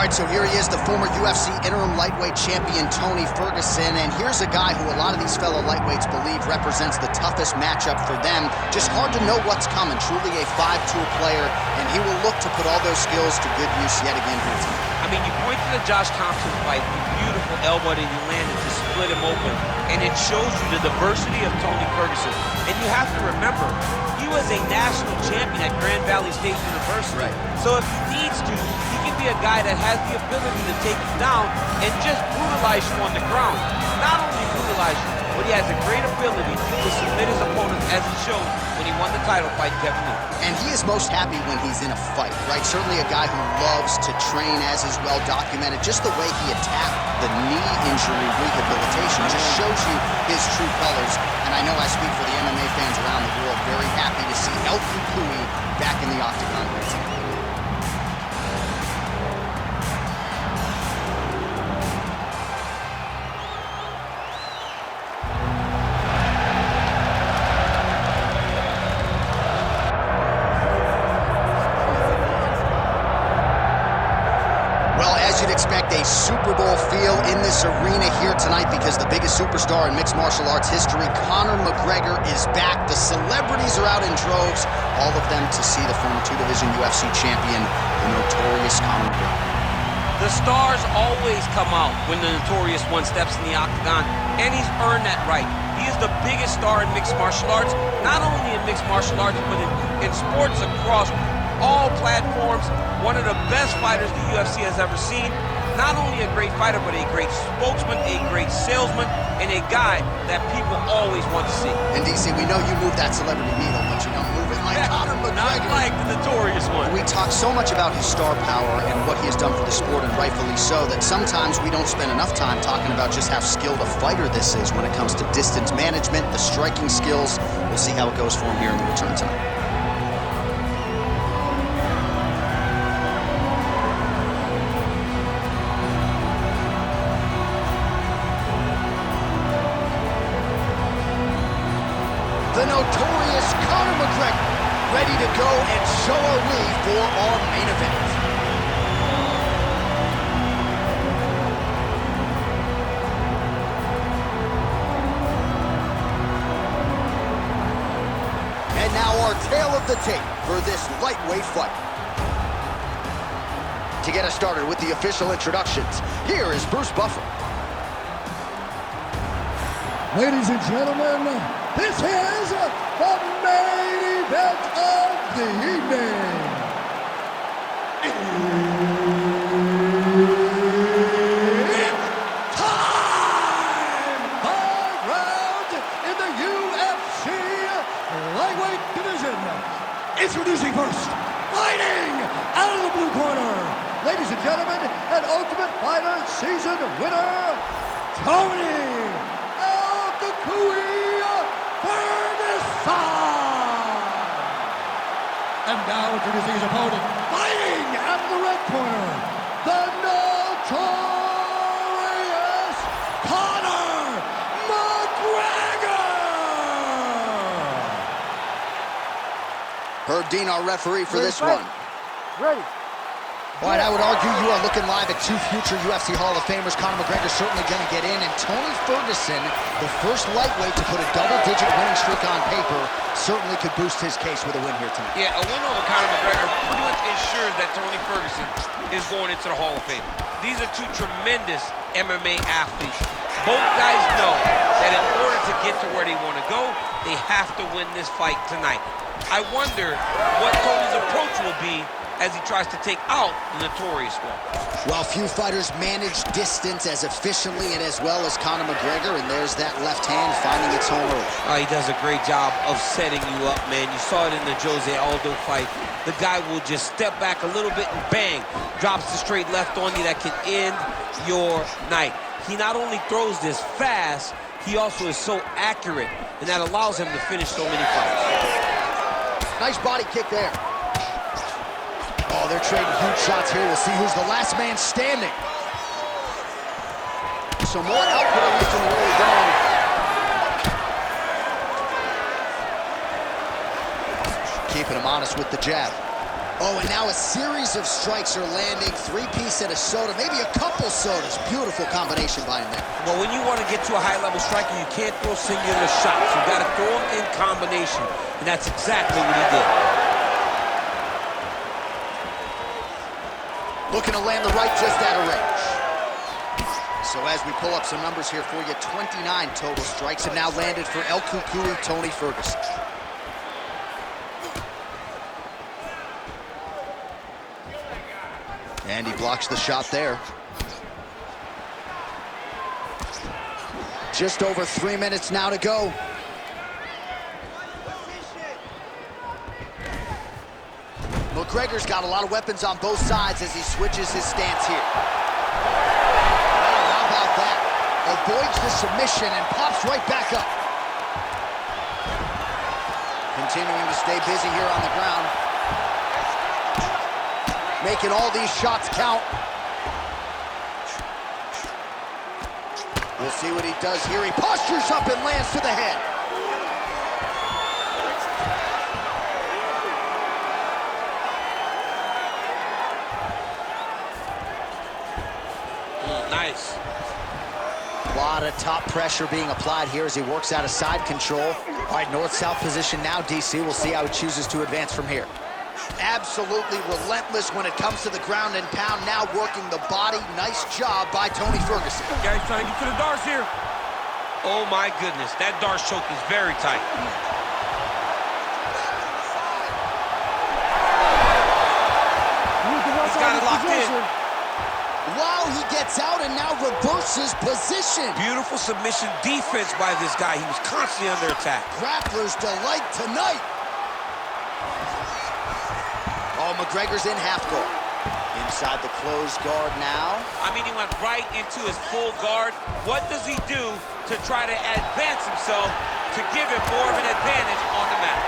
All right, so here he is, the former UFC interim lightweight champion, Tony Ferguson, and here's a guy who a lot of these fellow lightweights believe represents the toughest matchup for them. Just hard to know what's coming. Truly a five-tool player, and he will look to put all those skills to good use yet again here tonight. I mean, you point to the Josh Thompson fight, the beautiful elbow that he landed to split him open, and it shows you the diversity of Tony Ferguson. And you have to remember, he was a national champion at Grand Valley State University. Right. So if he needs to, he can be a guy that has the ability to take you down and just brutalize you on the ground. Not only brutalize you, but he has a great ability to submit his opponents, as he showed when he won the title fight, Devin Lee. And he is most happy when he's in a fight, right? Certainly a guy who loves to train, as is well documented. Just the way he attacked the knee injury rehabilitation just shows you his true colors. And I know I speak for the MMA fans around the world, very happy to see El Cucuy back in the octagon here tonight. Expect a Super Bowl feel in this arena here tonight because the biggest superstar in mixed martial arts history, Conor McGregor, is back. The celebrities are out in droves, all of them to see the former two-division UFC champion, the notorious Conor McGregor. The stars always come out when the notorious one steps in the octagon, and he's earned that right. He is the biggest star in mixed martial arts, not only in mixed martial arts, but in sports across all platforms. One of the best fighters the UFC has ever seen. Not only a great fighter, but a great spokesman, a great salesman, and a guy that people always want to see. And DC, we know you move that celebrity needle, but you don't move it like Conor McGregor. Not like the notorious one. We talk so much about his star power and what he has done for the sport, and rightfully so, that sometimes we don't spend enough time talking about just how skilled a fighter this is when it comes to distance management, the striking skills. We'll see how it goes for him here in the return tonight. The notorious Conor McGregor, ready to go, and so are we for our main event. And now our tale of the tape for this lightweight fight. To get us started with the official introductions, here is Bruce Buffer. Ladies and gentlemen, this is the main event of the evening. It's time! 5 rounds in the UFC lightweight division. Introducing first, fighting out of the blue corner, ladies and gentlemen, an Ultimate Fighter season winner, Tony Ferguson! And now introducing his opponent, fighting out of the red corner, the notorious Conor McGregor! Herb Dean, our referee for this one. Ready. All right, I would argue you are looking live at two future UFC Hall of Famers. Conor McGregor certainly going to get in, and Tony Ferguson, the first lightweight to put a double-digit winning streak on paper, certainly could boost his case with a win here tonight. Yeah, a win over Conor McGregor pretty much ensures that Tony Ferguson is going into the Hall of Fame. These are two tremendous MMA athletes. Both guys know that in order to get to where they want to go, they have to win this fight tonight. I wonder what Tony's approach will be as he tries to take out the notorious one. Well, few fighters manage distance as efficiently and as well as Conor McGregor, and there's that left hand finding its home early. He does a great job of setting you up, man. You saw it in the Jose Aldo fight. The guy will just step back a little bit and bang, drops the straight left on you that can end your night. He not only throws this fast, he also is so accurate, and that allows him to finish so many fights. Nice body kick there. Oh, they're trading huge shots here. We'll see who's the last man standing. So more output away from the early going. Keeping him honest with the jab. Oh, and now a series of strikes are landing. Three-piece and a soda, maybe a couple sodas. Beautiful combination by him there. Well, when you want to get to a high-level striker, you can't throw singular shots. You got to throw them in combination, and that's exactly what he did. Looking to land the right just out of range. So as we pull up some numbers here for you, 29 total strikes have now landed for El Cucuy, Tony Ferguson. And he blocks the shot there. Just over 3 minutes now to go. McGregor's got a lot of weapons on both sides as he switches his stance here. How about that? Avoids the submission and pops right back up. Continuing to stay busy here on the ground. Making all these shots count. We'll see what he does here. He postures up and lands to the head. Nice. A lot of top pressure being applied here as he works out of side control. All right, north-south position now, DC. We'll see how he chooses to advance from here. Absolutely relentless when it comes to the ground and pound, now working the body. Nice job by Tony Ferguson. Yeah, he's trying to get to the darts here. Oh my goodness, that darts choke is very tight. He's got it locked in. Wow, he gets out and now reverses position. Beautiful submission defense by this guy. He was constantly under attack. Grappler's delight tonight. Oh, McGregor's in half guard. Inside the closed guard now. I mean, he went right into his full guard. What does he do to try to advance himself to give him more of an advantage on the mat?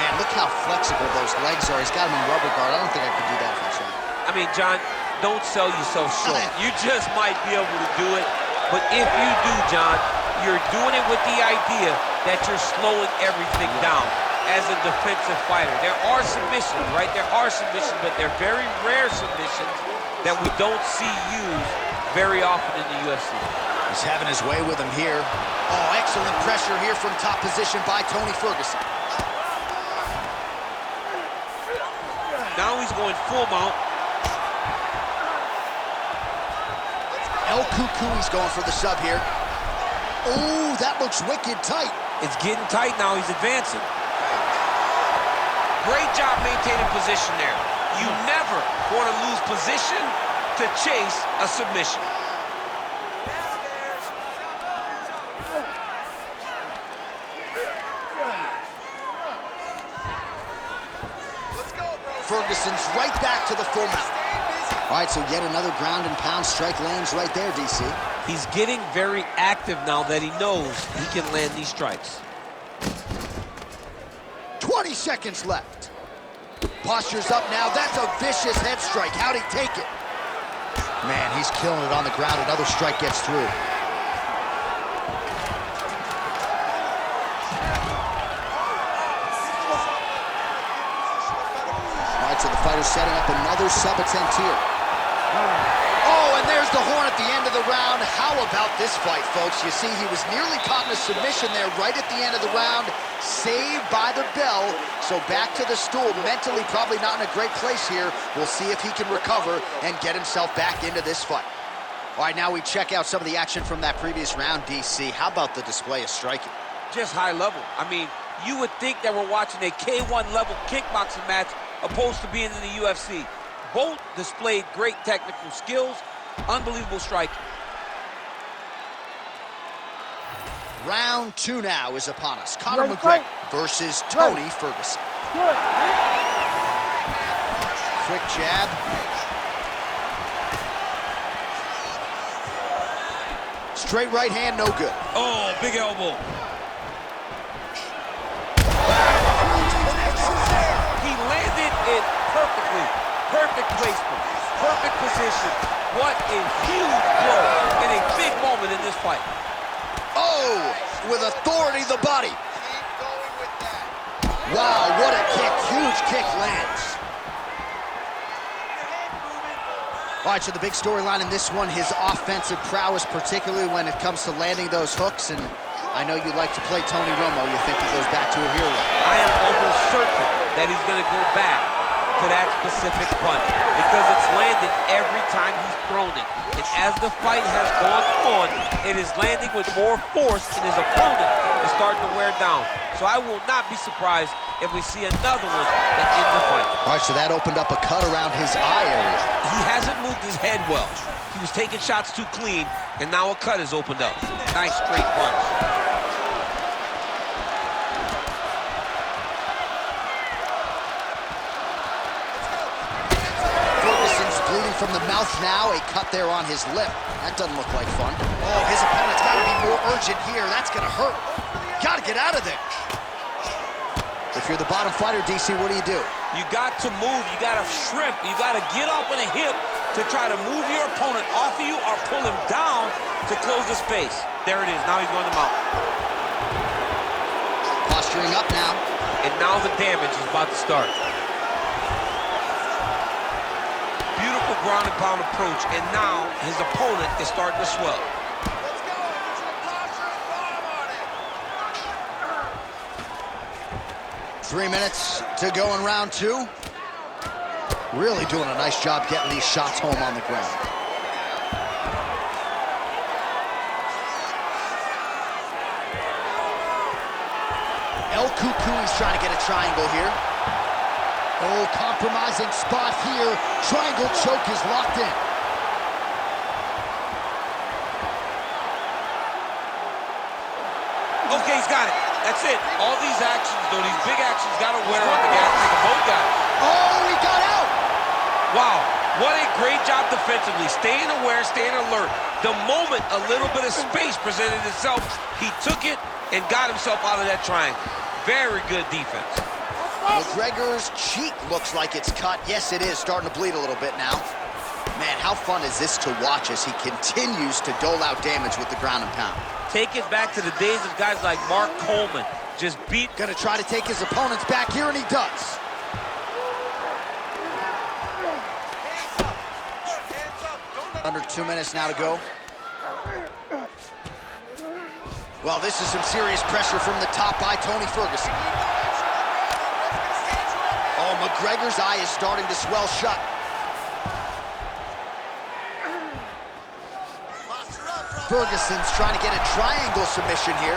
Man, look how flexible those legs are. He's got him in rubber guard. I don't think I could do that if I tried. I mean, John, don't sell yourself short. You just might be able to do it. But if you do, John, you're doing it with the idea that you're slowing everything down as a defensive fighter. There are submissions, right? There are submissions, but they're very rare submissions that we don't see used very often in the UFC. He's having his way with him here. Oh, excellent pressure here from top position by Tony Ferguson. Now he's going full mount. El Cucuy's going for the sub here. Oh, that looks wicked tight. It's getting tight now. He's advancing. Great job maintaining position there. You never want to lose position to chase a submission. Ferguson's right back to the full mount. All right, so yet another ground and pound strike lands right there, DC. He's getting very active now that he knows he can land these strikes. 20 seconds left. Postures up now. That's a vicious head strike. How'd he take it? Man, he's killing it on the ground. Another strike gets through. All right, so the fighter's setting up another sub-attempt here. Oh, and there's the horn at the end of the round. How about this fight, folks? You see, he was nearly caught in a submission there right at the end of the round. Saved by the bell. So back to the stool. Mentally probably not in a great place here. We'll see if he can recover and get himself back into this fight. All right, now we check out some of the action from that previous round, DC. How about the display of striking? Just high level. I mean, you would think that we're watching a K1 level kickboxing match opposed to being in the UFC. Both displayed great technical skills, unbelievable striking. Round 2 now is upon us. Conor McGregor versus Tony Ferguson. Quick jab. Straight right hand, no good. Oh, big elbow. He landed it perfectly. Perfect placement, perfect position. What a huge blow in a big moment in this fight. Oh, with authority, the body. Wow, what a kick. Huge kick lands. All right, so the big storyline in this one, his offensive prowess, particularly when it comes to landing those hooks. And I know you like to play Tony Romo. You think he goes back to a hero. I am almost certain that he's going to go back to that specific punch because it's landed every time he's thrown it. And as the fight has gone on, it is landing with more force, and his opponent is starting to wear down. So I will not be surprised if we see another one that ends the fight. All right, so that opened up a cut around his eye area. He hasn't moved his head well. He was taking shots too clean, and now a cut has opened up. Nice straight punch. Ferguson's bleeding from the mouth now. A cut there on his lip. That doesn't look like fun. Oh, his opponent's got to be more urgent here. That's going to hurt. Got to get out of there. If you're the bottom fighter, DC, what do? You got to move. You got to shrimp. You got to get up on a hip to try to move your opponent off of you or pull him down to close the space. There it is. Now he's going to mount. Posturing up now. And now the damage is about to start. Beautiful ground and pound approach. And now his opponent is starting to swell. 3 minutes to go in round 2. Really doing a nice job getting these shots home on the ground. El Cucuy's trying to get a triangle here. Oh, compromising spot here. Triangle choke is locked in. Okay, he's got it. That's it. All these actions, though, these big actions, got to wear on the gas tank of both guys. Oh, he got out! Wow, what a great job defensively. Staying aware, staying alert. The moment a little bit of space presented itself, he took it and got himself out of that triangle. Very good defense. McGregor's cheek looks like it's cut. Yes, it is. Starting to bleed a little bit now. Man, how fun is this to watch as he continues to dole out damage with the ground and pound. Take it back to the days of guys like Mark Coleman. Just beat. Gonna try to take his opponents back here, and he does. Under 2 minutes now to go. Well, this is some serious pressure from the top by Tony Ferguson. Oh, McGregor's eye is starting to swell shut. Ferguson's trying to get a triangle submission here.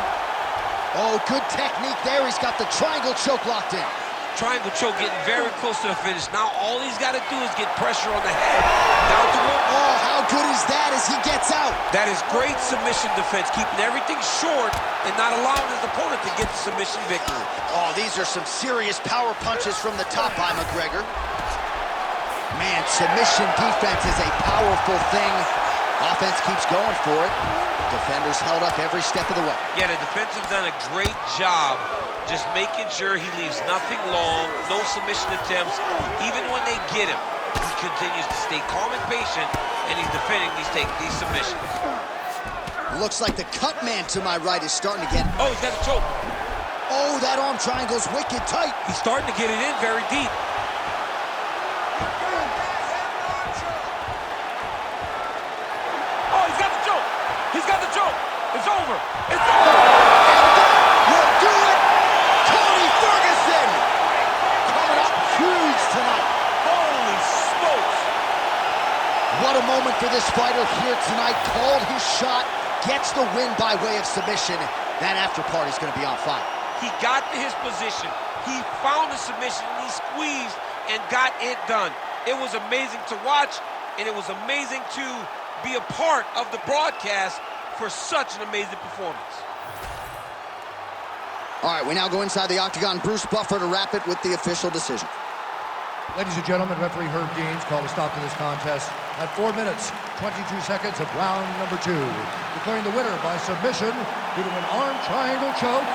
Oh, good technique there. He's got the triangle choke locked in. Triangle choke getting very close to the finish. Now all he's got to do is get pressure on the head. Down to one. Oh, how good is that as he gets out? That is great submission defense, keeping everything short and not allowing his opponent to get the submission victory. Oh, these are some serious power punches from the top by McGregor. Man, submission defense is a powerful thing. Offense keeps going for it. Defenders held up every step of the way. Yeah, the defense have done a great job just making sure he leaves nothing long, no submission attempts. Even when they get him, he continues to stay calm and patient, and he's defending these submissions. Looks like the cut man to my right is starting to get... Oh, he's got a choke. Oh, that arm triangle's wicked tight. He's starting to get it in very deep. Oh, he's got the choke. He's got the choke. It's over. It's over. Will do it. Tony Ferguson coming up huge tonight. Holy smokes. What a moment for this fighter here tonight. Called his shot, gets the win by way of submission. That after party's going to be on fire. He got to his position. He found the submission, and he squeezed and got it done. It was amazing to watch, and it was amazing to be a part of the broadcast for such an amazing performance. All right, we now go inside the octagon. Bruce Buffer to wrap it with the official decision. Ladies and gentlemen, referee Herb Deans called a stop to this contest at 4 minutes, 22 seconds of round number 2. Declaring the winner by submission due to an arm triangle choke,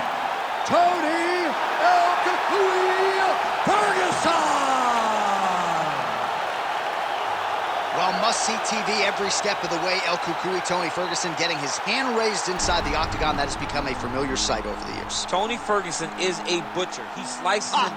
Tony El Cucuy Ferguson! Well, must-see TV every step of the way. El Cucuy, Tony Ferguson, getting his hand raised inside the octagon. That has become a familiar sight over the years. Tony Ferguson is a butcher. He slices it